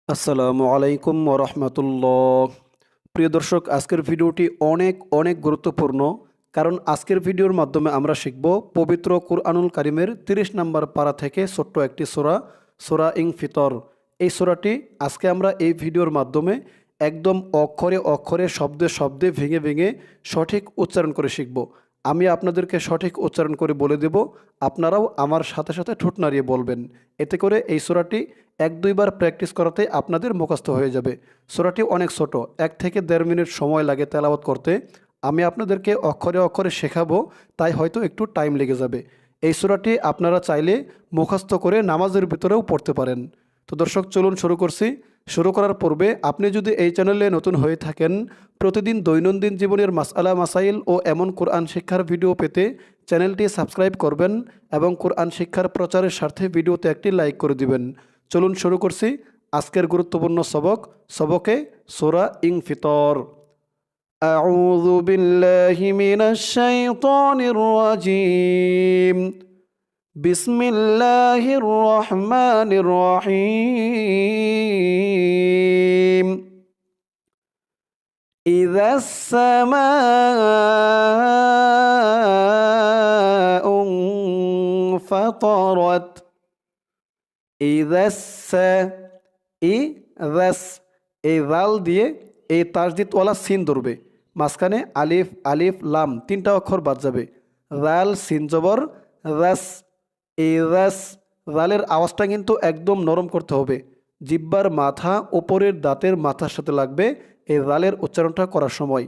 আসসালামু আলাইকুম ওরহমতুল্লাহ। প্রিয় দর্শক, আজকের ভিডিওটি অনেক অনেক গুরুত্বপূর্ণ, কারণ আজকের ভিডিওর মাধ্যমে আমরা শিখব পবিত্র কুরআনুল কারিমের 30 নম্বর পারা থেকে ছোট্ট একটি সূরা, সূরা ফিতর। এই সূরাটি আজকে আমরা এই ভিডিওর মাধ্যমে একদম অক্ষরে অক্ষরে শব্দে শব্দে ভেঙে ভেঙে সঠিক উচ্চারণ করে শিখব। আমি আপনাদেরকে সঠিক উচ্চারণ করে বলে দেব, আপনারাও আমার সাথে সাথে ঠোঁট নাড়িয়ে বলবেন। এতে করে এই সূরাটি 1-2 বার প্র্যাকটিস করাতে আপনাদের মুখস্থ হয়ে যাবে। সূরাটি অনেক ছোট, 1 থেকে 1.5 মিনিট সময় লাগে তেলাওয়াত করতে। আমি আপনাদেরকে অক্ষরে অক্ষরে শেখাবো, তাই হয়তো একটু টাইম লেগে যাবে। এই সূরাটি আপনারা চাইলে মুখস্থ করে নামাজের ভিতরেও পড়তে পারেন। তো দর্শক, চলুন শুরু করছি। শুরু করার পূর্বে আপনি যদি এই চ্যানেলে নতুন হয়ে থাকেন, প্রতিদিন দৈনন্দিন জীবনের মাসআলা মাসাইল ও এমন কোরআন শিক্ষার ভিডিও পেতে চ্যানেলটি সাবস্ক্রাইব করবেন এবং কোরআন শিক্ষার প্রচারের স্বার্থে ভিডিওতে একটি লাইক করে দিবেন। চলুন শুরু করছি আজকের গুরুত্বপূর্ণ সবকে সূরা ফিতর। আউযু বিল্লাহি মিনাশ শাইতানির রাজিম। বিসমিল্লাহির রহমানির রহিম। ইযাস সামাউ ফাতারাত। ইদাস ইদাস, এই রাল দিয়ে এই তাসদিদওয়ালা সিন ধরবে, মাঝখানে আলিফ আলিফ লাম 3টা অক্ষর বাদ যাবে। রাল সিন জবর রাস। ইদাস, রালের আওয়াজটা কিন্তু একদম নরম করতে হবে। জিব্বার মাথা ওপরের দাঁতের মাথার সাথে লাগবে এই রালের উচ্চারণটা করার সময়।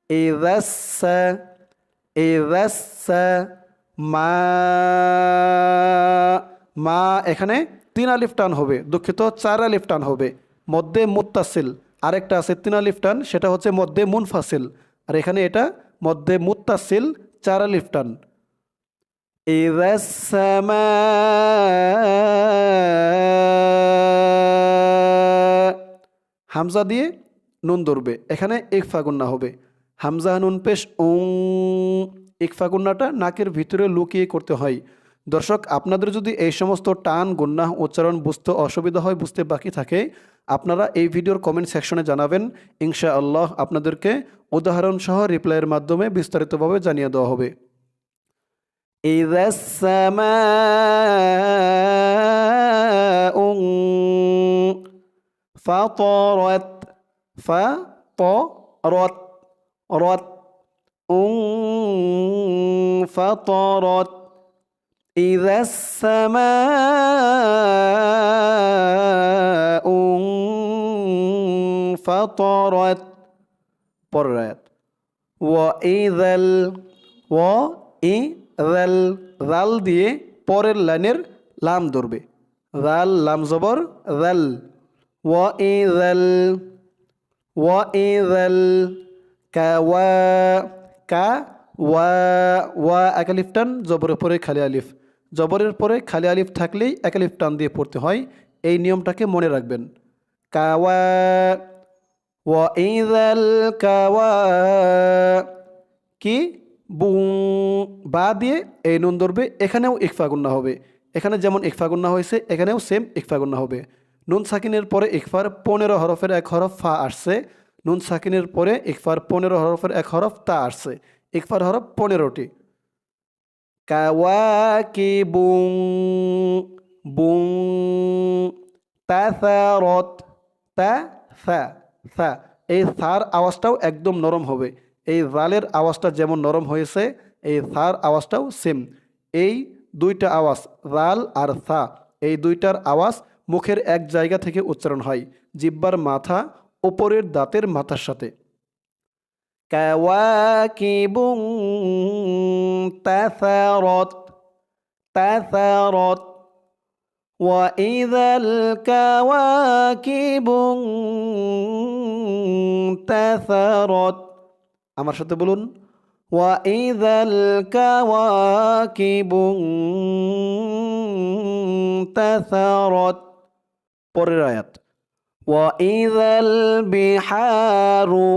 ইদাস ইদাস মা, মা এখানে 3 আলিফ টান হবে, দুঃখিত 4 আলিফ টান হবে। মধ্যে মুত্তাসিল আরেকটা আছে 3 আলিফ টান, সেটা হচ্ছে মধ্যে মুনফাসিল। আর এখানে এটা মধ্যে মুত্তাসিল 4 আলিফ টান। ইযাস সামা, হামজা দিয়ে নুন ধরবে, এখানে ইকফা গুন্না হবে। হামজা নুন পেশ উং, ইকফা গুন্নাটা নাকের ভিতরে লুকিয়ে করতে হয়। দর্শক, আপনাদের যদি এই সমস্ত টান গুন্না উচ্চারণ বুঝতে অসুবিধা হয়, বুঝতে বাকি থাকে, আপনারা এই ভিডিওর কমেন্ট সেকশনে জানাবেন। ইনশাআল্লাহ আপনাদেরকে উদাহরণ সহ রিপ্লাইয়ের মাধ্যমে বিস্তারিতভাবে জানিয়ে দেওয়া হবে। ইযাস সামাউ ফাতারাত, ফাতারাত রাত, ফাতারাত। ইযাস সামাউ ফাতারাত। পরের আয়াত ওয়াইযাল, ওয়াইযাল, রাল দিয়ে পরের লাইনের লাম ধরবে। রাল লাম জবর রাল। ওয়াইযাল, ওয়াইযাল কাওয়া, কা ওয়া, ওয়া এক আলিফ টান, জবরের পরে খালি আলিফ। জবরের পরে খালি আলিফ থাকলেই এক আলিফ টান দিয়ে পড়তে হয়, এই নিয়মটাকে মনে রাখবেন। কাওয়া, ওয়াইযাল কাওয়া কি বুং, বা দিয়ে এই নুন ধরবে, এখানেও ইকফা গুন্না হবে। এখানে যেমন ইকফা গুন্না হয়েছে এখানেও সেম ইকফা গুন্না হবে। নুন সাকিনের পরে ইকফার 15 হরফের এক হরফ ফা আসছে। নুন সাকিনের পরে ইকফার 15 হরফের এক হরফ তা আসছে। ইকফার হরফ 15টি। কাওয়াকিবুং, বুং, তাসারত, তা সা সা, এই সার আওয়াজটাও একদম নরম হবে। এই জালের আওয়াজটা যেমন নরম হয়েছে, এই সার আওয়াজটাও সেম। এই দুইটা আওয়াজ জাল আর সা, এই দুইটার আওয়াজ মুখের এক জায়গা থেকে উচ্চারণ হয়, জিব্বার মাথা ওপরের দাঁতের মাথার সাথে। কাওয়াকিবুং তাসারত, তাসারত। ওয়াইযাল কাওয়াকিবুং তাসারত। আমার সাথে বলুন, ওয়াইযাল কাওয়াকিবুং তাসারত। পরের আয়াত ওয়াইযাল বিহারু,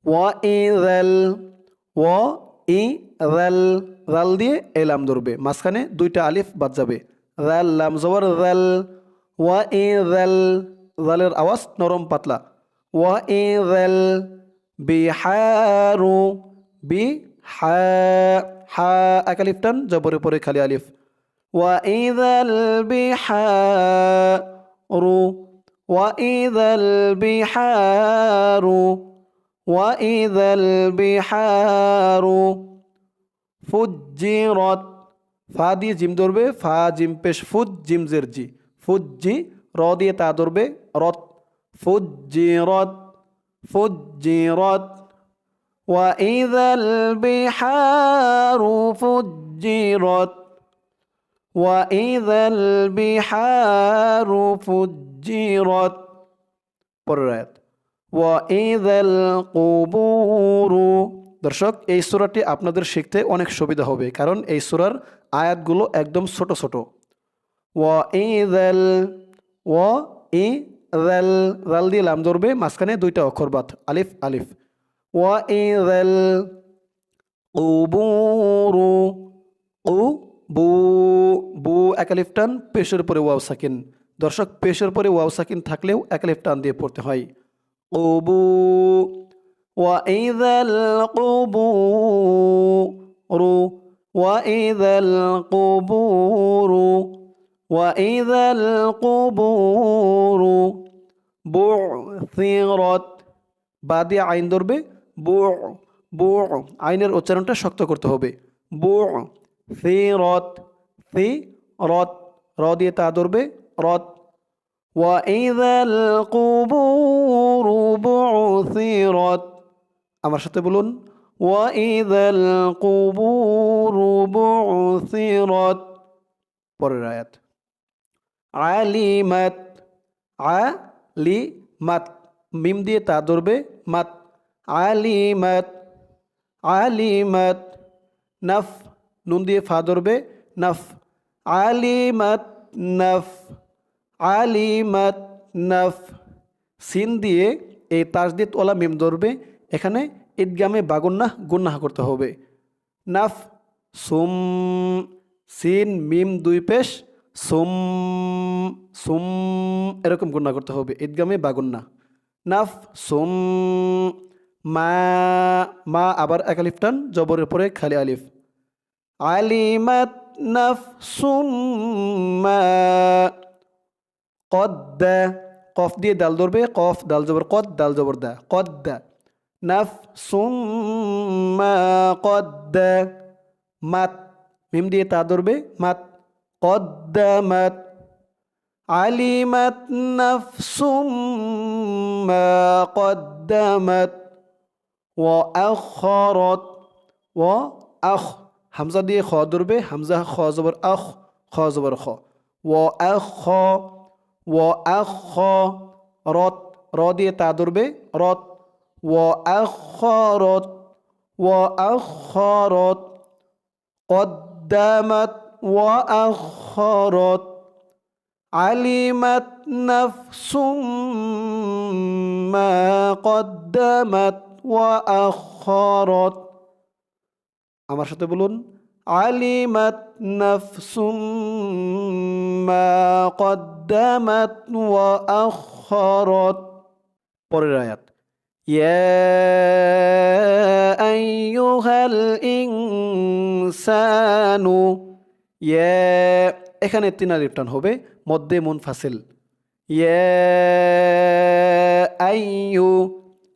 ওয়াইযাল, ওয়াইযাল, রাল দিয়ে এলাম ধরবে, মাঝখানে 2টা আলিফ বাদ যাবে। রাল লাম জবর রাল। ওয়াইযাল, জালের আওয়াজ নরম পাতলা। ওয়া ইযাল বিহারু বিহা হা এক আলিফ টান জবরের পরে খালি আলিফ। ওয়া ইযাল বিহারু ওয়া ইযাল বিহারু ওয়া ইযাল বিহারু ফুজ্জিরাত ফা দিয়ে জিম ধরবে, ফা জিম পেশ ফুজ জিম জের জি, ফুজ্জি র দিয়ে তা ধরবে রত, ফুজ্জিরাত ফুজ্জিরাত ওয়া ইযাল বিহারু ফুজ্জিরাত ওয়া ইযাল বিহারু ফুজ্জিরাত। পরের আয়াত ওয়া ইযাল কুবুরু। দর্শক, এই সূরাটি আপনাদের শিখতে অনেক সুবিধা হবে, কারণ এই সূরার আয়াতগুলো একদম ছোট ছোট। ওয়া ইযাল ওয়া ইযাল জাল দিয়ে লাম ধরবে, মাঝখানে দুইটা অক্ষর বাদ আলিফ আলিফ। ওয়া ইযাল কুবুরু উ বু বু এক আলিফ টান পেশের পরে ওয়াও সাকিন। দর্শক, পেশের পরে ওয়াও সাকিন থাকলেও এক আলিফ টান দিয়ে পড়তে হয়। কুবু ওয়া ইযাল কুবুরু ওয়া ইযাল কুবুরু ওয়া ইযাল কুবুরু বু'থিরাত বা দিয়ে আইন ধরবে, বু বু আইনের উচ্চারণটা শক্ত করতে হবে। বু'থিরাত ফি রত র দিয়ে তা ধরবে রত। ওয়া ইযাল কুবুরু বু'থিরাত। আমার সাথে বলুন, ওয়া ইযাল কুবুরু বু'থিরাত। পরের আয়াত আলিমাত আলিমাত মিম দিয়ে তা ধরবে মাত, আলিমাত আলিমাত নাফ নুন দিয়ে ফা ধরবে নাফ, আলিমাত নাফ আলিমাত নাফ সিন দিয়ে এই তাসদিদ ওয়ালা মিম ধরবে, এখানে ঈদগামে বাগুন্নাহ গুন্নাহ করতে হবে। নাফ সুম সিন মিম দুই পেশ সুম সুম এরকম গুন্না করতে হবে, ঈদগামে বাগুন্না। নাফ সুম মা মা আবার এক আলিফ টান জবরের পরে খালি আলিফ। আলিমাত নাফসুম মা কদ্দা কফ দিয়ে দাল ধরবে, কফ দাল জবর কদ দাল জবর দা কদ্দা। নাফসুম মা কদ্দা মাত মিম দিয়ে তা ধরবে মাত, কদ্দামাত আলিমাত নাফসুম মা কদ্দামাত ওয়া আখারাত ওয়া আখ হামজা দিয়ে খ ধরবে, হামজা খ জবর আখ খ জবর খ। ওয়া আখ ওয়া আখ রত র দিয়ে তা ধরবে রত। ওয়া আখারাত ওয়া আখারাত قدمت وأخرت علمت نفس ما قدمت وأخرت। আমার সাথে বলুন, علمت نفس ما قدمت وأخرت। পরের আয়াত ইয়া আইয়ুহাল ইনসানু ইয়া এখানে তিন আলিফ টান হবে, মধ্যে মুনফাসিল। ইয়া আইয়ু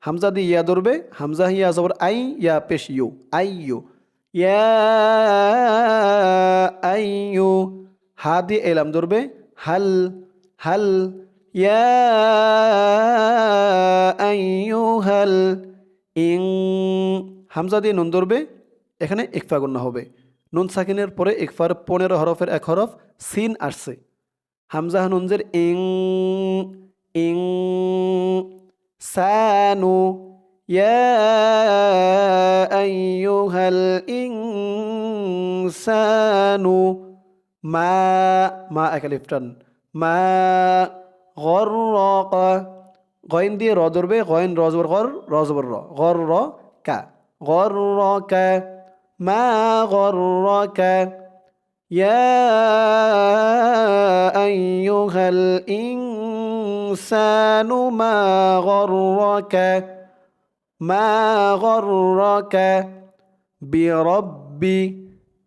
হামজা দিয়ে ইয়া ধরবে, হামজা ইয়া জবর আই ইয়া পেশ ইউ আইয়ু। ইয়া আইয়ু হা দিয়ে এলাম ধরবে হাল হাল। ইয়া আইয়ুহাল ইং হামজা দিয়ে নুন ধরবে, এখানে ইকফা গুন্না হবে। নুন সাকিনের পরে ইকফার 15 হরফের এক হরফ সিন আসছে, হামজা নুনজের ইং ইং সানু ইয়া আইয়ুহাল ইনসানু মা মা এক আলিফ টান মা গররাক গয়েন দিয়ে র ধরবে, গয়েন র জবর গর র জবর র গর র কা গররাকা মা গররাকা ইয়া আইয়ুহাল ইনসানু الإنسان ما غرك ما غرك بربي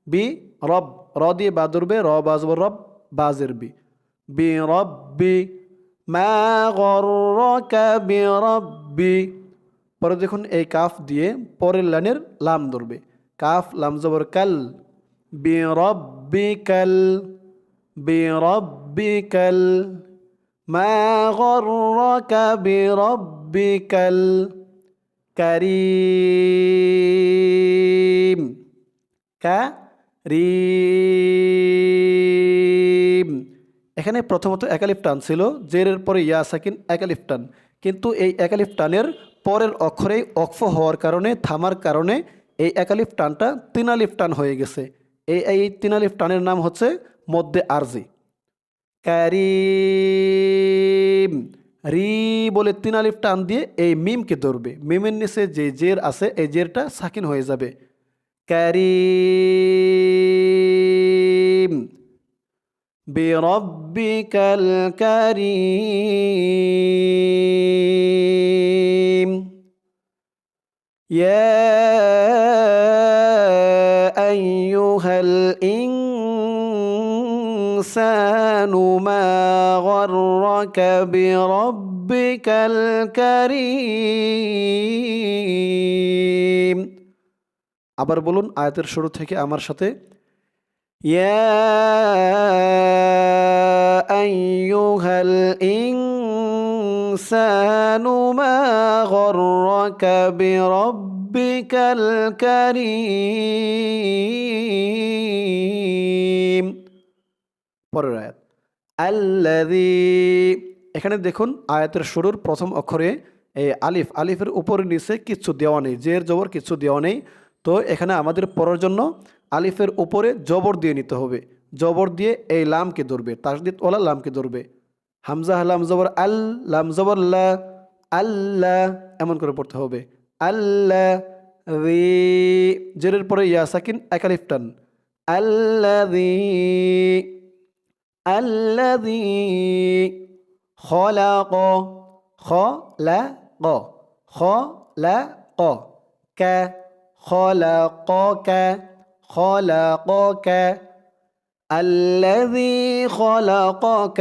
برب র দিয়ে বা ধরবে র বাজব রব বাজের বি بربي ما غرك بربي পরে দেখুন এই কাফ দিয়ে পরের লাইনের লাম ধরবে কাফ লাম জবর কাল বিরব্বিকাল বিরব্বিকাল মা গররাকা বিরব্বিকাল কারীম কারীম এখানে প্রথমত একালিফ টান ছিল জেরের পরে ইয়া সাকিন একালিফ টান কিন্তু এই একালিফ টানের পরের অক্ষরেই অক্ফ হওয়ার কারণে থামার কারণে এই একালিফ টানটা তিনালিফ টান হয়ে গেছে এই তিনালিফ টানের নাম হচ্ছে মধ্যে আরজি কারীম রি বলে তিনালিফ টান দিয়ে এই মিমকে ধরবে মিমের নিচে যে জের আছে এই জেরটা সাকিন হয়ে যাবে কারীম বিরব্বিকাল কারীম ইয়া আইয়ুহাল ইনসানু মা গররাকা বিরব্বিকাল কারীম আবার বলুন আয়াতের শুরু থেকে আমার সাথে ইয়া আইয়ুহাল ইনসানু মা গররাকা বিরব্বিকাল কারীম পরের আয়াত আল্লাযী এখানে দেখুন আয়াতের শুরুর প্রথম অক্ষরে এই আলিফের উপরে নিচে কিছু দেওয়া নেই জের জবর কিছু দেওয়া নেই তো এখানে আমাদের পড়ার জন্য আলিফের উপরে জবর দিয়ে নিতে হবে জবর দিয়ে এই লামকে ধরবে তাসদিদ ওয়ালা লামকে ধরবে হামজা লাম জবর আল লাম জবর লা আল্লাহ এমন করে পড়তে হবে আল্লাহ রি জেরের পরে ইয়া সাকিন একালিফ টান আল্লাযী আল্লাযী খলাক খলাক খলাক কা خلقك خلقك الذي خلقك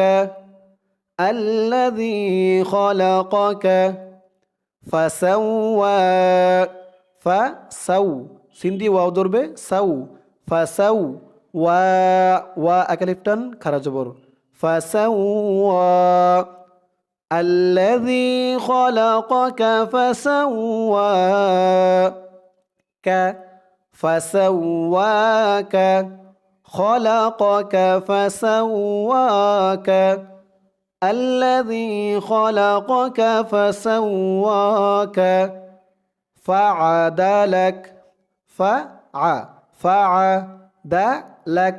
الذي خلقك فسوى فسو সিন্ধি ওয়াও ধরবে সাউ ফাসাউ ওয়া একালিফটান খারা জবর ফাসাওয়া الذي خلقك فسواك فسواك خلقك فسواك الذي خلقك فسواك فعدلك فعدلك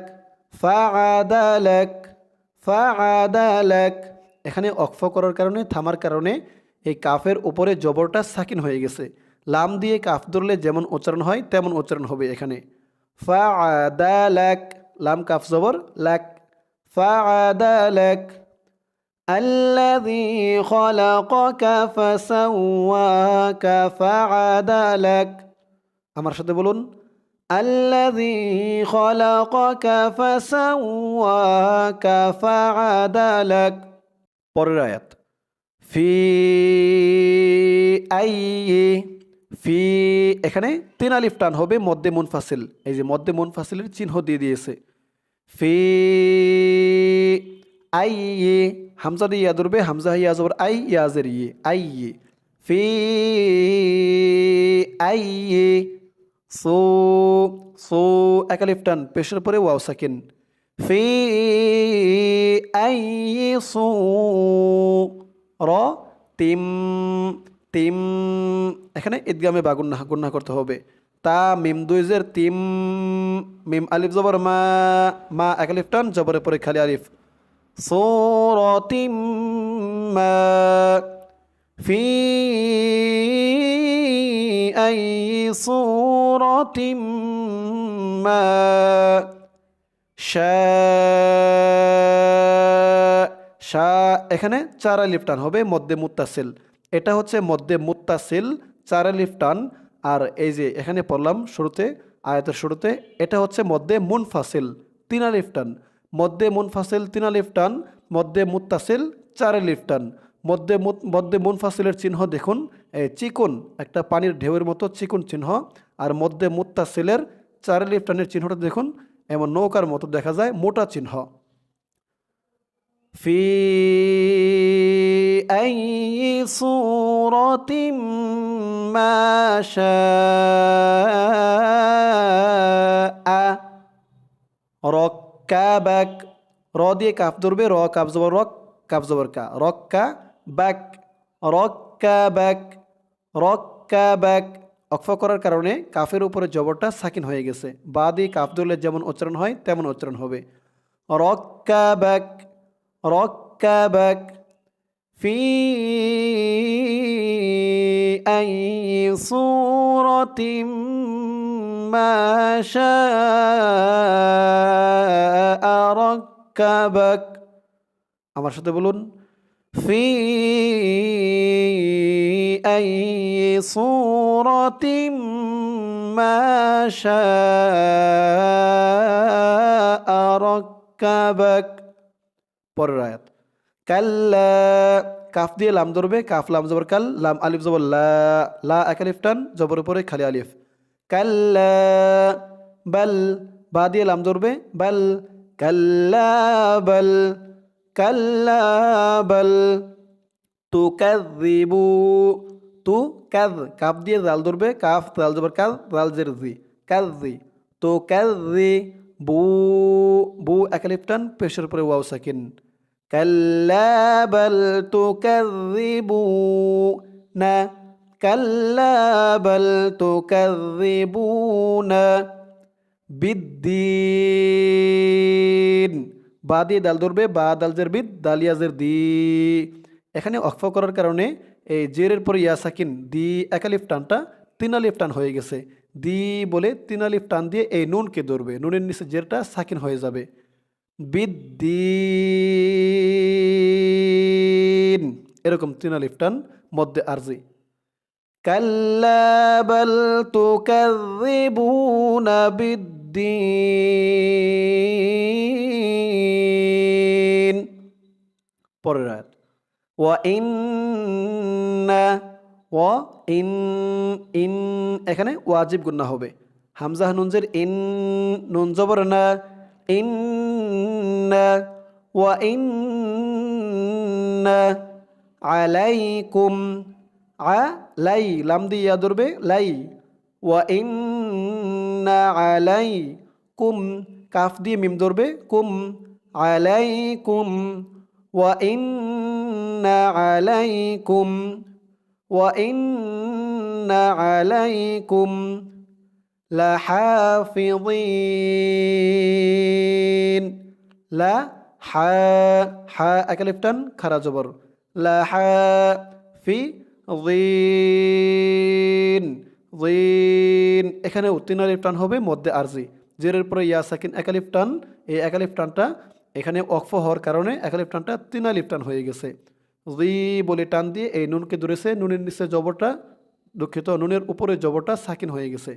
فعدلك فعدلك এখানে অক্ফ করার কারণে থামার কারণে এই কাফের উপরে জবরটা সাকিন হয়ে গেছে লাম দিয়ে কাফ ধরলে যেমন উচ্চারণ হয় তেমন উচ্চারণ হবে এখানে ফাআদালাক লাম কাফ জবর লাক ফাআদালাক আল্লাযী খলাকাকা ফাসাওয়াকা ফাআদালাক আমার সাথে বলুন আল্লাযী খলাকাকা ফাসাওয়াকা ফাআদালাক পরের আয়াত ফি আইয়ি ফি এখানে তিন আলিফ টান হবে মধ্যে মুনফাসিল এই যে মধ্যে মুনফাসিলের চিহ্ন দিয়ে দিয়েছে ফি আইয়ি হামজা দিয়ে ইয়া ধরবে হামজা ইয়া জবর আই ইয়াজের ইয়ে আইয়ি ফি আইয়ি সো এক আলিফ টান পেশের পরে ওয়াও সাকিন ফি আইয়ি র তিম তিম এখানে ঈদগামে বা গুন্না করতে হবে তা মিম দুইজের তিম মিম আলিফ জবর মা এক আলিফ টান জবরের পরে খালি আলিফ সূরাতিম মা ফি আইয়ি সূরাতিম মা শা, এখানে 4 আলিফ টান হবে মধ্যে মুত্তাসিল। এটা হচ্ছে মধ্যে মুত্তাসিল 4 আলিফ টান। আর এই যে এখানে পড়লাম শুরুতে, আয়াতের শুরুতে, এটা হচ্ছে মধ্যে মুনফাসিল 3 আলিফ টান। মধ্যে মুনফাসিল 3 আলিফ টান, মধ্যে মুত্তাসিল 4 আলিফ টান। মধ্যে মুনফাসিলের চিহ্ন দেখুন, চিকুন, একটা পানির ঢেউয়ের মতো চিকুন চিহ্ন। আর মধ্যে মুত্তাসিলের 4 আলিফ টানের চিহ্নটা দেখুন, এমন নৌকার মতো দেখা যায়, মোটা চিহ্ন। ফি আই সূরাতিম মা শাআ রক্কাবাক। র দিয়ে কাফ ধরবে, র কাফ জবর রক, কাফ জবর কা, রক্কা বাক, রক্কাবাক, রক্কাবাক। অক্ফ করার কারণে কাফের উপরে জবরটা সাকিন হয়ে গেছে। বা দিয়ে কাফ ধরলে যেমন উচ্চারণ হয় তেমন উচ্চারণ হবে। রক্কাবাক, রক্কাবাক। ফি আই সূরাতিম মা শাআ রাক্কাবাক। আমার সাথে বলুন, ফি আই সূরাতিম মা শাআ রাক্কাবাক। পরের আয়াত, কাল্লা, কাফ দিয়ে লাম ধরবে, কাফ লাম জবর কাল, লাম আলিফ জবর লা, লা এক আলিফ টান, জবর উপরে খালি আলিফ। কাল্লা বাল, বা দিয়ে লাম ধরবে, বাল, কাল্লা বাল, কাল্লা বাল। তুকাযযিবু, তু কাজ, কাফ দিয়ে জাল ধরবে, কাফ জাল জবর কাজ, জাল জের জি, কাজি। তুকাযযি বু, বু এক আলিফ টান, পেশের উপরে ওয়াও সাকিন। كلا بل تكذبون، كلا بل تكذبون بالدين। বা দিয়ে দাল ধরবে, বা দাল জের বিদ, দাল ইয়াজের দি। এখানে অক্ফ করার কারণে এই জেরের পরে ইয়া সাকিন দি এক আলিফ টানটা 3 আলিফ টান হয়ে গেছে। দি বলে 3 আলিফ টান দিয়ে এই নুনকে ধরবে, নুনের নিচে জেরটা সাকিন হয়ে যাবে। বিদ্দিন, এরকম 3 আলিফ টান মধ্যে আরজি। কাল্লা বাল তুকাযযিবুনা বিদ্দিন। পরের আয়াত, ওয়া ইন্না, ওয়া ইন, ইন এখানে ওয়াজিব গুন্না হবে। হামজা নুনজের ইন, নুন জবর না, ইন্না, ওয়া ইন্না আলাইকুম, আলাই লাম দিয়া ধরবে লাই, ওয়া ইন্না আলাইকুম, কাফ দিয়ে মিম ধরবে, কুম, আলাইকুম, ওয়া ইন্না আলাইকুম, ওয়া ইন্না আলাইকুম লাহাফিযিন। লা হা, হা এক আলিফ টান, খারা জবর, লাহাফিযিন, যিন এখানে 3 আলিফ টান হবে মধ্যে আরজি। জেরের পরে ইয়া সাকিন এক আলিফ টান, এই এক আলিফ টানটা এখানে ওয়াকফ হওয়ার কারণে এক আলিফ টানটা 3 আলিফ টান হয়ে গেছে। জি বলে টান দিয়ে এই নুনকে ধরেছে, নুনের নিচে জবরটা, দুঃখিত, নুনের উপরে জবরটা সাকিন হয়ে গেছে।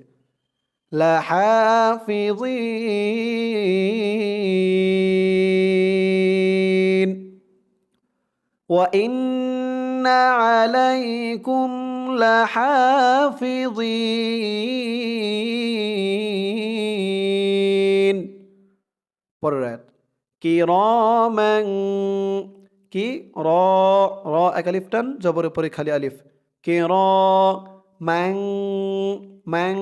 লাহাফিযিন ওয়া ইন্না আলাইকুম লাহাফিযিন। পরের আয়াত, কিরামান, কি র, র এক আলিফ টান, জবরের পরে খালি আলিফ, কিরামান, ম্যাং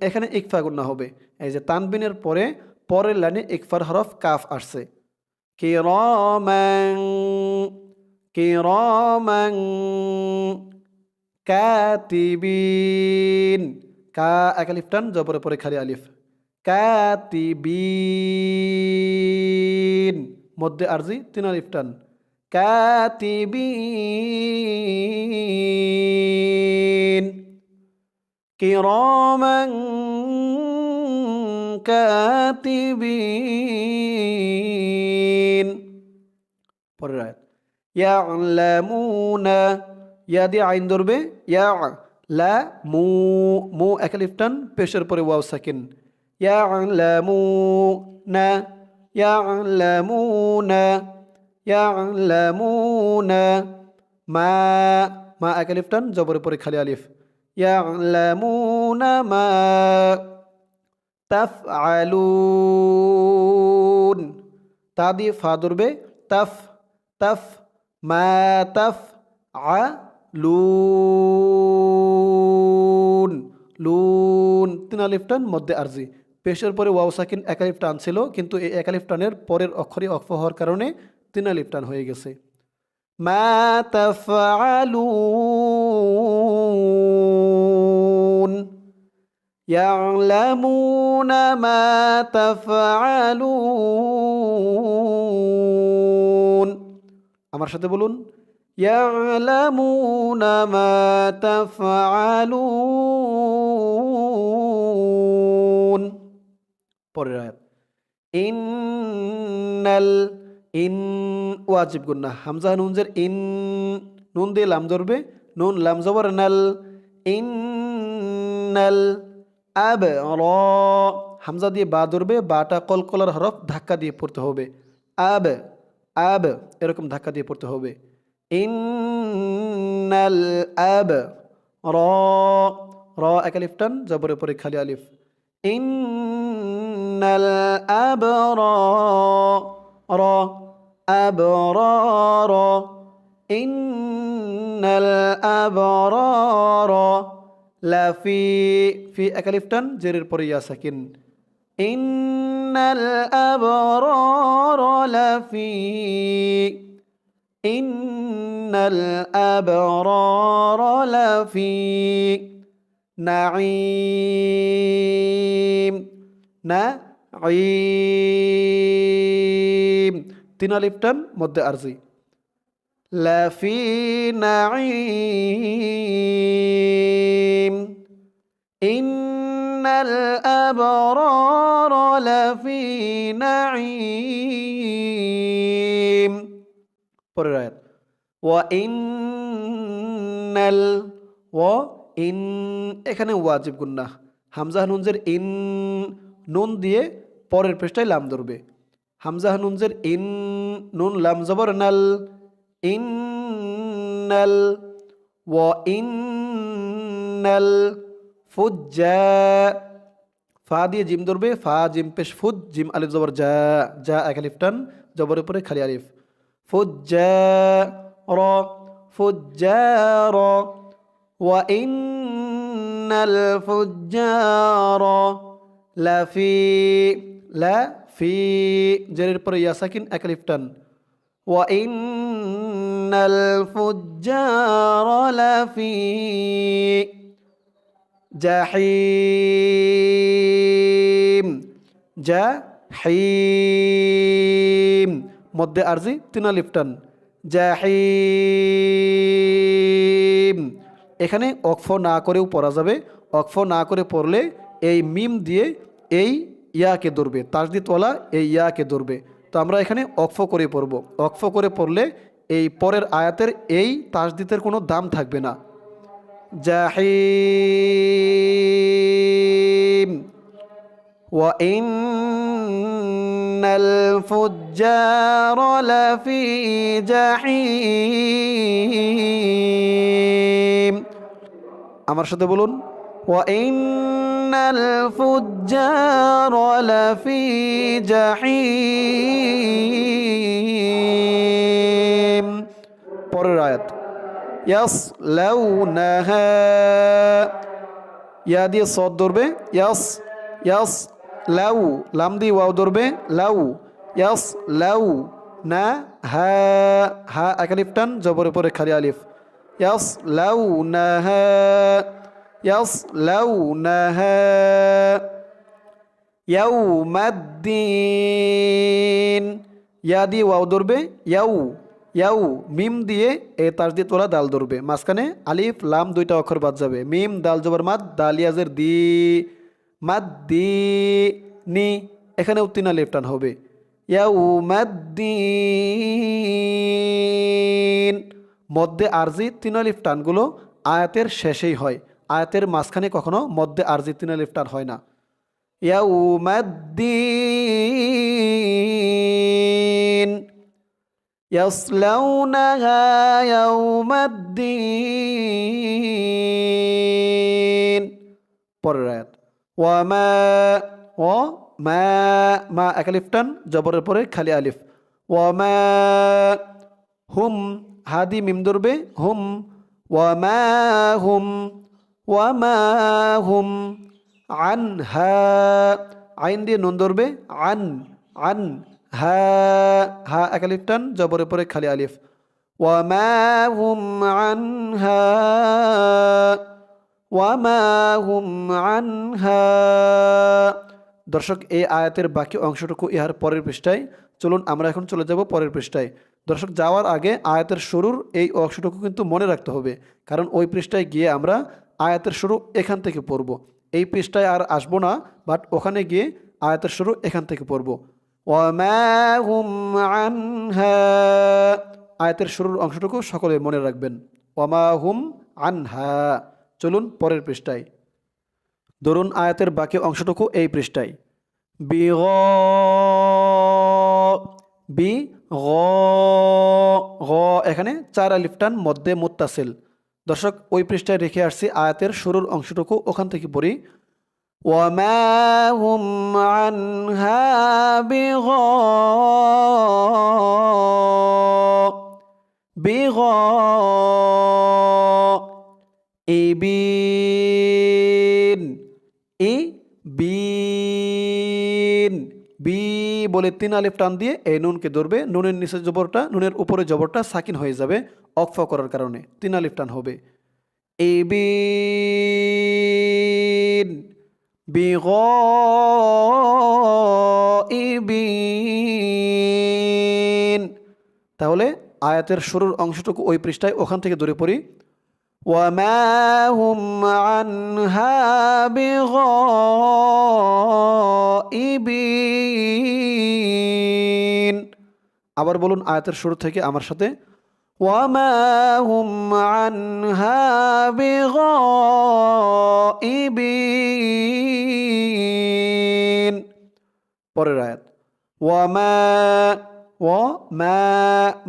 এখানে ইকফা গুন্না হবে। এই যে তানবিনের পরে পরের লাইনে ইকফার হরফ কাফ আসছে। কিরামান, কিরামান কাতিবিন, কা এক আলিফ টান, জবরের পরে খালি আলিফ, কাতিবিন মধ্যে আরজি 3 আলিফ টান, কাতিবিন, কিরামান কাতিবিন। পরের আয়াত, ইয়ালামুনা, ইয়া দিয়ে আইন ধরবে, ইয়া লা মু, মু এক আলিফ টান, পেশের পরে ওয়াও সাকিন, ইয়ালামুনা, ইয়ালামুনা, ইয়ালামুনা, মা, মা এক আলিফ টান, জবরের পরে খালি আলিফ, ইয়ালামুনা মা তাফআলুন, তা দিয়ে ফা ধরবে, তাফ, তাফ, মা তাফ আ লুন, লুন তিন আলিফ টান মধ্যে আরজি, পেশের পরে ওয়াও সাকিন এক আলিফ টান ছিল, কিন্তু এই এক আলিফ টানের পরের অক্ষরে অক্ফ হওয়ার কারণে তিন আলিফ টান হয়ে গেছে। মা তাফআলুন, ইয়ালামুনা মা তাফআলুন, আমার সাথে বলুন, ইয়ালামুনা মা তাফআলুন। পরের আয়াত, ইন্নাল, ইন ওয়াজিব গুন্না, হামজা নুন জের ইন, নুন দিয়ে লাম ধরবে, নুন লাম জবর নাল, ইন্নাল আব র, হামজা দিয়ে বা ধরবে, বাটা কলকলার হরফ, ধাক্কা দিয়ে পড়তে হবে, আব, আব এরকম ধাক্কা দিয়ে পড়তে হবে, ইন্নাল আব র, র এক আলিফ টান, জবরের পরে খালি আলিফ, ইন্নাল আব র, র আব র, র ইন্নাল আব র, র লাফি, ফি এক আলিফ টান, জেরের পরে ইয়া সাকিন, ইন্নাল আব র লাফি, ইন্নাল আব র লাফি নাঈম, নাঈম তিন আলিফ টান মধ্যে আরজি, লাফি নাঈম, ইন্নাল আবরার লাফি নাঈম। পরের আয়াত, ওয়া ইন্নাল, ওয়া ইন এখানে ওয়াজিব গুন্নাহ, হামজা নুনজের ইন, নুন দিয়ে পরের পৃষ্ঠায় লাম ধরবে, হামজা নুনজের ইন, নুন লাম জবর নাল, ইন্নাল, ওয়া ইন্নাল ফুজ্জা, ফা দিয়ে জিম ধরবে, ফা জিম পেশ ফুজ, জিম আলিফ জবর জা, জা এক আলিফ টান, জবরের উপরে খালি আলিফ, ফুজ্জা র, ফুজ্জা র, ওয়া ইন্নাল ফুজ্জার লাফি, লাফি জেরের পরে ইয়া সাকিন এক আলিফ টান, ওয়া ইন্নাল ফুজ্জার লাফি জাহিম, জাহিম মধ্যে আরজি তিন আলিফ টান, জাহিম এখানে অক্ফ না করেও পড়া যাবে, অক্ফ না করে পড়লে এই মিম দিয়ে এই ইয়াকে ধরবে, তাসদিদওয়ালা এই ইয়াকে ধরবে, তো আমরা এখানে অক্ফ করে পড়ব, অক্ফ করে পড়লে এই পরের আয়াতের এই তাসদিদের কোনো দাম থাকবে না। জাহিম, ওয়া ইন্নাল ফুজ্জার লাফি জাহিম, আমার সাথে বলুন, ওয়া ইন্নাল ফুজ্জার লাফি জাহিম। পরের আয়াত, ইয়াসলাউনাহা, ইয়া দিয়ে সদ ধরবে, ইয়াস, ইয়াস লাউ, লাম দিয়ে ওয়াও ধরবে, লাউ, ইয়াস লাউ না, হা, হা এক আলিফ টান, জবরের পরে খালি আলিফ, ইয়াস লাউ না, ইয়াস লাউ না, ইয়াউমাদ্দিন, ইয়া দিয়ে ওয়াও ধরবে, ইয়াউ, ইয়াউ মিম দিয়ে এ তাসদিদ ওলা দাল ধরবে, মাঝখানে আলিফ লাম দুইটা অক্ষর বাদ যাবে, মিম দাল জবর মাদ, দাল ইয়াজের দি, মাদ দি নি, এখানেও তিন আলিফ টান হবে, ইয়াউমাদ্দিন। মধ্যে আরজি তিন আলিফ টানগুলো আয়াতের শেষেই হয়, আয়াতের মাঝখানে কখনো মধ্যে আরজি তিন আলিফ টান হয় না। ইয়াউমাদ্দিন ইয়াসলাউনাহা ইয়াউমাদ্দিন। পরের আয়াত ওয়ামা ও মা, মা এক আলিফ টান, জবরের পরে খালি আলিফ। ওয়ামা হুম, হাদি মিম ধরবে হুম, ওয়ামা হুম, ওয়ামা হুম আনহা, আইন দিয়ে নুন ধরবে আন, আন হা, হা এক আলিফ টান, জবরের পরে খালি আলিফ। ওয়ামা হুম আনহা, ওয়ামা হুম আনহা। দর্শক, এই আয়াতের বাকি অংশটুকু ইহার পরের পৃষ্ঠায়। চলুন আমরা এখন চলে যাব পরের পৃষ্ঠায়। দর্শক, যাওয়ার আগে আয়াতের শুরুর এই অংশটুকু কিন্তু মনে রাখতে হবে, কারণ ওই পৃষ্ঠায় গিয়ে আমরা আয়াতের শুরু এখান থেকে পড়ব। এই পৃষ্ঠায় আর আসবো না, বাট ওখানে গিয়ে আয়াতের শুরু এখান থেকে পড়ব। ওয়ামা হুম আনহা, আয়াতের শুরুর অংশটুকু সকলে মনে রাখবেন। ওয়ামা হুম আনহা। চলুন পরের পৃষ্ঠায়। ধরুন আয়াতের বাকি অংশটুকু এই পৃষ্ঠায়। বিগ, বি গ, গ এখানে চার আলিফ টান, মধ্যে মুত্তাসিল। দর্শক, ওই পৃষ্ঠায় রেখে আসছি আয়াতের শুরুর অংশটুকু, ওখান থেকে পড়ি। ওয়ামা হুম আনহা বিগ, বিগ ইবিন, ই বিন, বি বলে তিন আলিফ টান দিয়ে এই নুনকে ধরবে, নুনের নিচে জবরটা, নুনের উপরে জবরটা সাকিন হয়ে যাবে অক্ফ করার কারণে, তিন আলিফ টান হবে। ইবিন বিগাইবিন। তাহলে আয়াতের শুরুর অংশটুকু ওই পৃষ্ঠায়, ওখান থেকে ধরে পড়ি। ওয়ামা হুম আনহা বিগাইবিন। আবার বলুন আয়াতের শুরু থেকে আমার সাথে। ওয়ামা হুম আনহা বিগাইবিন। পরের আয়াত ওয়ামা, ও মা,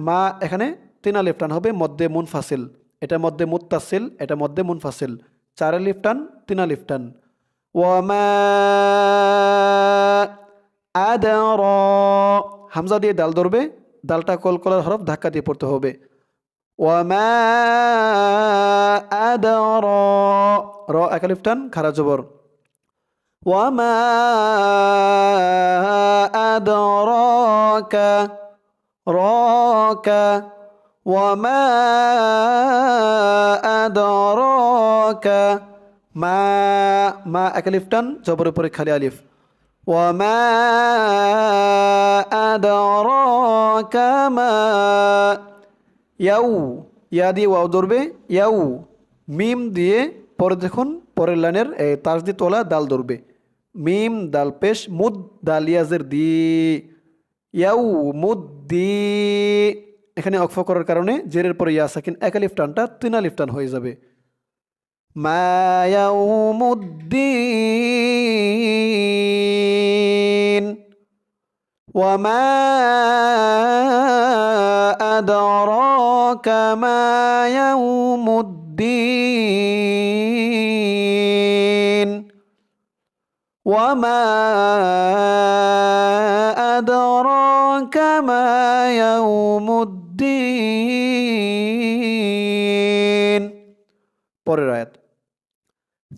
মা এখানে তিন আলিফ টান হবে, মধ্যে মুনফাসিল, এটা মধ্যে মুত্তাসিল, এটা মধ্যে মুনফাসিল, চার আলিফ টান, তিন আলিফ টান। ওয়ামা আদর, হামজা দিয়ে দাল ধরবে, দালটা কলকলার হরফ, ধাক্কা দিয়ে পড়তে হবে। ওয়ামা আদর, র এক আলিফ টান, খারা জবর। ওয়ামা আদরাকা, রাকা, ওয়ামা আদরাকা, মা, মা এক আলিফ টান, জবরের উপরে খালি আলিফ। ওয়ামা আদরাকা মা, ইয়াউ, ইয়া দিয়ে ওয়াও ধরবে, ইয়াউ মিম দিয়ে পরে দেখুন পরের লাইনের তাজদি তোলা দাল ধরবে, মিম দাল পেশ মুদ দাল ইয়াজের দি, ইয়াউ মুদ্দি। এখানে অক্ফ করার কারণে জেরের পরে ইয়া সাকিন এক আলিফ টানটা তিন আলিফ টান হয়ে যাবে। মা ইয়াউমুদ্দিন। ওয়ামা আদরাকা মা ইয়াউমুদ্দিন। ওয়ামা আদরাকা মা ইয়াউমুদ্দিন। পরের আয়াত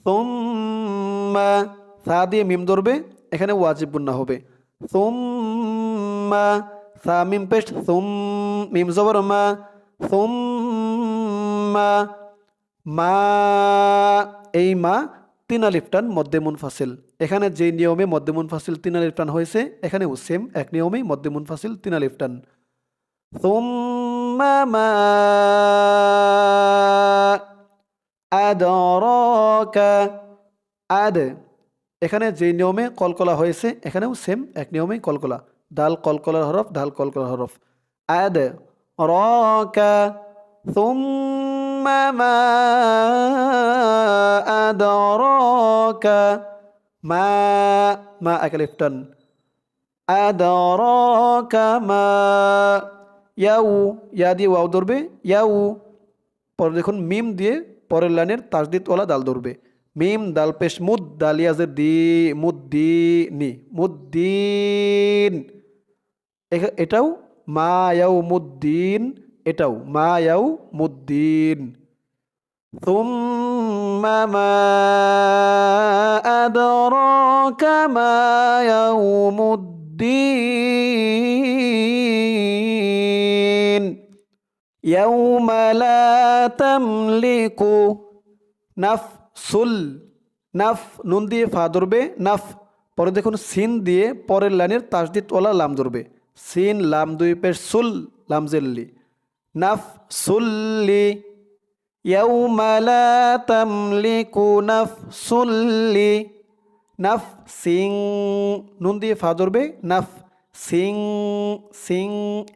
সুম্মা, সা দিয়ে মিম ধরবে, এখানে ওয়াজিব গুন্না হবে। সুম্মা, সা মিম পেশ, সুম মিম জবর মা, সুম্মা মা, এই মা তিন আলিফ টান, মধ্যে মুনফাসিল। এখানে যে নিয়মে মধ্যে মুনফাসিল তিন আলিফ টান হয়েছে, এখানেও সেম এক নিয়মেই মধ্যে মুনফাসিল তিন আলিফ টান। সুম্মা মা আদরাকা, আদ এখানে যে নিয়মে কলকলা হয়েছে, এখানেও সেম এক নিয়মেই কলকলা, দাল কলকলার হরফ, দাল কলকলার হরফ। আদ রাকা সুম্মা মা আদরাকা, মা, মা এক আলিফ টান, আদরাকা মা, ইয়াউ, ইয়া দিয়ে ওয়াও ধরবে, ইয়াউ। পরে দেখুন মিম দিয়ে পরের লাইনের তাসদিদ ওয়ালা দাল ধরবে, মিম দাল পেশ মুদ দাল ইয়াজের দি, মুদ্দিনি, মুদ্দিন। এটাও মা ইয়াউ মুদ্দিন, এটাও মা ইয়াউ মুদ্দিন। সুম্মা মা আদরাকা মা ইয়াউমুদ্দিন। ইয়াউমা লা তামলিকু, নাফসুল, নাফ নুন দিয়ে ফা ধরবে, নাফ। পরে দেখুন সিন দিয়ে পরের লাইনের তাসদিদ ওয়ালা লাম ধরবে, সিন লাম দুই পেশ সুল, লাম জেল্লি, নাফসুল্লি। ইয়াউমা লা তামলিকু নাফসুল্লি, নাফ সিং, নুন দিয়ে ফা ধরবে, নাফ সিং, সিং।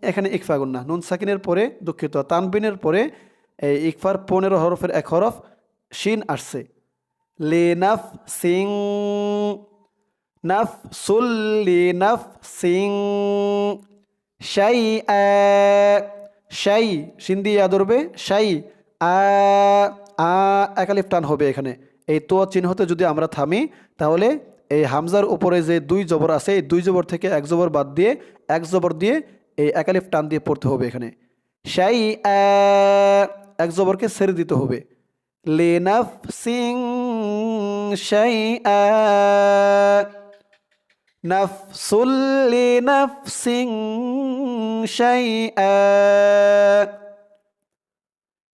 এখানে ইকফা গুন্না, নুন সাকিনের পরে, দুঃখিত, তানবিনের পরে এই ইকফার 15 হরফের এক হরফ শিন আসছে, লি নাফ সিং, নাফ সুল্লি, নাফ সিং। শাই আ, শাই শিন দিয়ে ইয়া ধরবে, শাই আ, আ এক আলিফ টান হবে এখানে। এই তো চিহ্নতে যদি আমরা থামি তাহলে এই হামজার উপরে যে 2 জবর আছে, এই 2 জবর থেকে 1 জবর বাদ দিয়ে 1 জবর দিয়ে এই এক আলিফ টান দিয়ে পড়তে হবে এখানে। শাই আ, 1 জবরকে ছেড়ে দিতে হবে, লিনাফসিং শাই আ, নাফসুল লিনাফসিং শাই আ।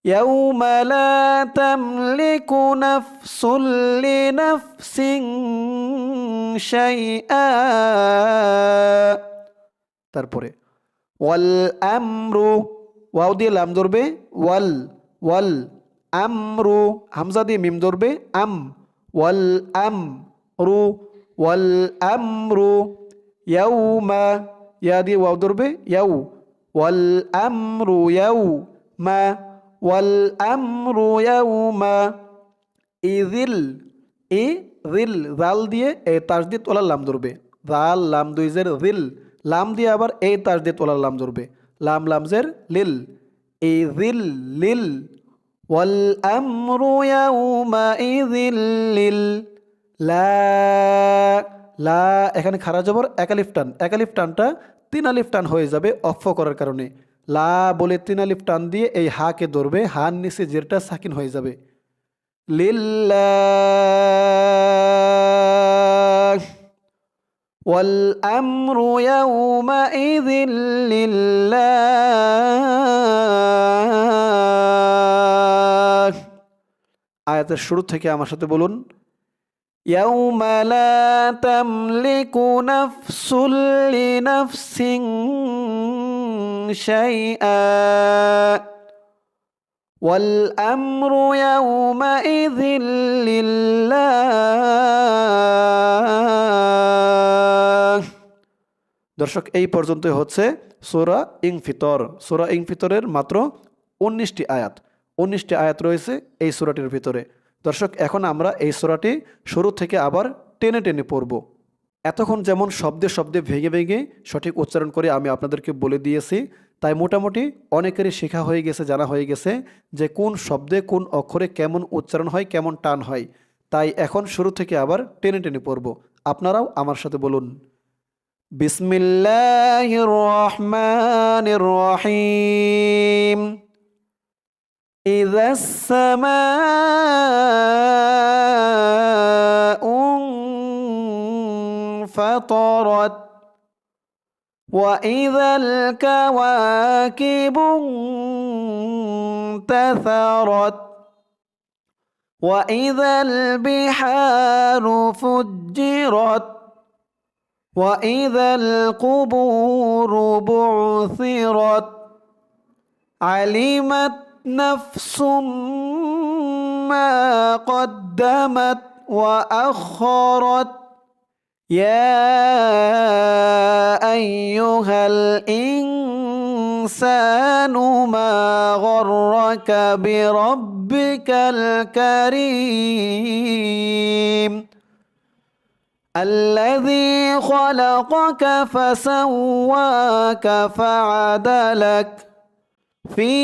ইয়াউমা লা তামলিকু নাফসুল লিনাফসিন শাইআ। তারপরে ওয়াল আমরু, ওয়াও দিয়ে লাম ধরবে, ওয়াল, ওয়াল আমরু, হামজা দিয়ে মিম ধরবে, আম, ওয়াল আমরু, ওয়াল আমরু। ইয়াউমা, ইয়া দিয়ে ওয়াও ধরবে, ইয়াউ, ওয়াল আমরু ইয়াউমা, ওয়াল আমরু ইয়াউমা। ইযিল, ইযিল জাল দিয়ে এই তাসদিদ ওয়ালা লাম ধরবে, জাল লাম দুই জের জিল, লাম দিয়ে আবার এই তাসদিদ ওয়ালা লাম ধরবে, লাম লাম জের লিল, ইযিল লিল। ওয়াল আমরু ইয়াউমা ইযিল লিল। লা, লা এখানে খারা জবর এক আলিফ টান, এক আলিফ টানটা 3 আলিফ টান হয়ে যাবে অক্ফ করার কারণে। লা বলে 3 আলিফ টান দিয়ে এই হাকে ধরবে, হার নিচে জেরটা সাকিন হয়ে যাবে। লিল্লাহ, ওয়াল আমরু ইয়াউমাইযিন লিল্লাহ। আয়াতের শুরু থেকে আমার সাথে বলুন, ইয়াউমা লা তামলিকু নাফসুল লিনাফসিন শাইআ ওয়াল আমরু ইয়াউমাইযিন লিল্লাহ। দর্শক, এই পর্যন্তই হচ্ছে সূরা ইনফিতর। সূরা ইনফিতরের মাত্র 19টি আয়াত, 19টি আয়াত রয়েছে এই সূরাটির ভিতরে। দর্শক, এখন আমরা এই সূরাটি শুরু থেকে আবার টেনে টেনে পড়ব। এতক্ষণ যেমন শব্দে শব্দে ভেঙে ভেঙে সঠিক উচ্চারণ করে আমি আপনাদেরকে বলে দিয়েছি, তাই মোটামুটি অনেকেরই শেখা হয়ে গেছে, জানা হয়ে গেছে যে কোন শব্দে কোন অক্ষরে কেমন উচ্চারণ হয়, কেমন টান হয়। তাই এখন শুরু থেকে আবার টেনে টেনে পড়ব। আপনারাও আমার সাথে বলুন, বিসমিল্লাহির রহমানির রহিম। ইযাস সামাউ ফাতারাত ওয়া ইযাল কাওয়াকিবু ইনতাসারাত ওয়া ইযাল বিহারু ফুজ্জিরাত ওয়া ইযাল কুবুরু বু'থিরাত আলিমাত নাফসুম মা কদ্দামাত ওয়া আখখারাত يا أيها الإنسان ما غرك بربك الكريم الذي خلقك فسواك فعدلك في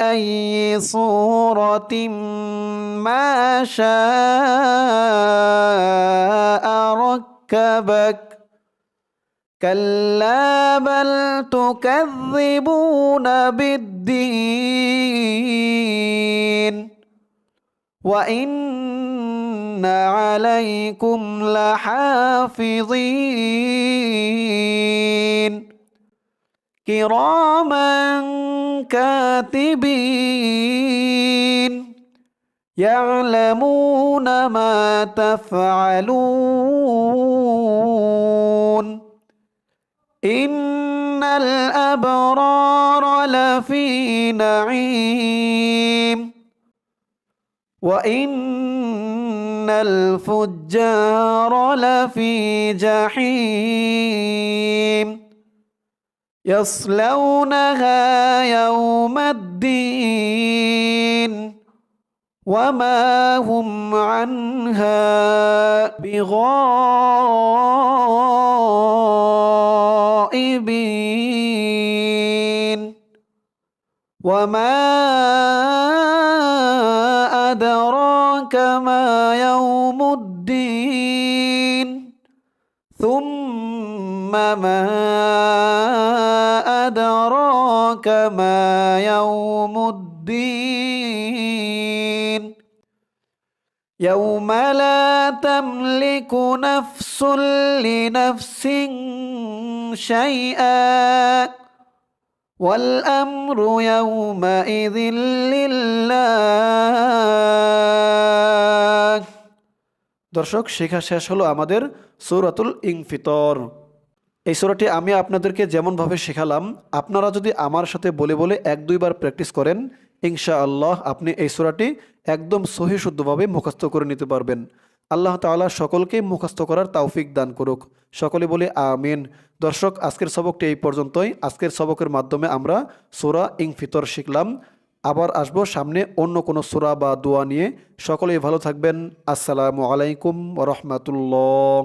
أي صورة ما شاء ركبك كلا بل تكذبون بالدين وإن عليكم لحافظين كراما كاتبين يعلمون ما تفعلون إن الأبرار لفي نعيم وإن الفجار لفي جحيم يصلونها يوم الدين وما هم عنها بغائبين وما أدراك ما يوم الدين ثم ما أدراك ما يوم الدين يوم لا تملك نفس لنفس شيئا والأمر يومئذ لله দর্শক শেখা শেষ হলো আমাদের সূরাতুল ইনফিতর। এই সূরাটি আমি আপনাদেরকে যেমনভাবে শেখালাম আপনারা যদি আমার সাথে বলে বলে এক দুইবার প্র্যাকটিস করেন ইনশাআল্লাহ আপনি এই সূরাটি একদম সহি শুদ্ধভাবে মুখস্থ করে নিতে পারবেন। আল্লাহ তাআলা সকলকে মুখস্থ করার তৌফিক দান করুক। সকলে বলে আমিন। দর্শক আজকের সবকটি এই পর্যন্তই। আজকের সবকের মাধ্যমে আমরা সূরা ইনফিতর শিখলাম। আবার আসবো সামনে অন্য কোনো সূরা বা দোয়া নিয়ে। সকলেই ভালো থাকবেন। আসসালামু আলাইকুম ওয়া রাহমাতুল্লাহ।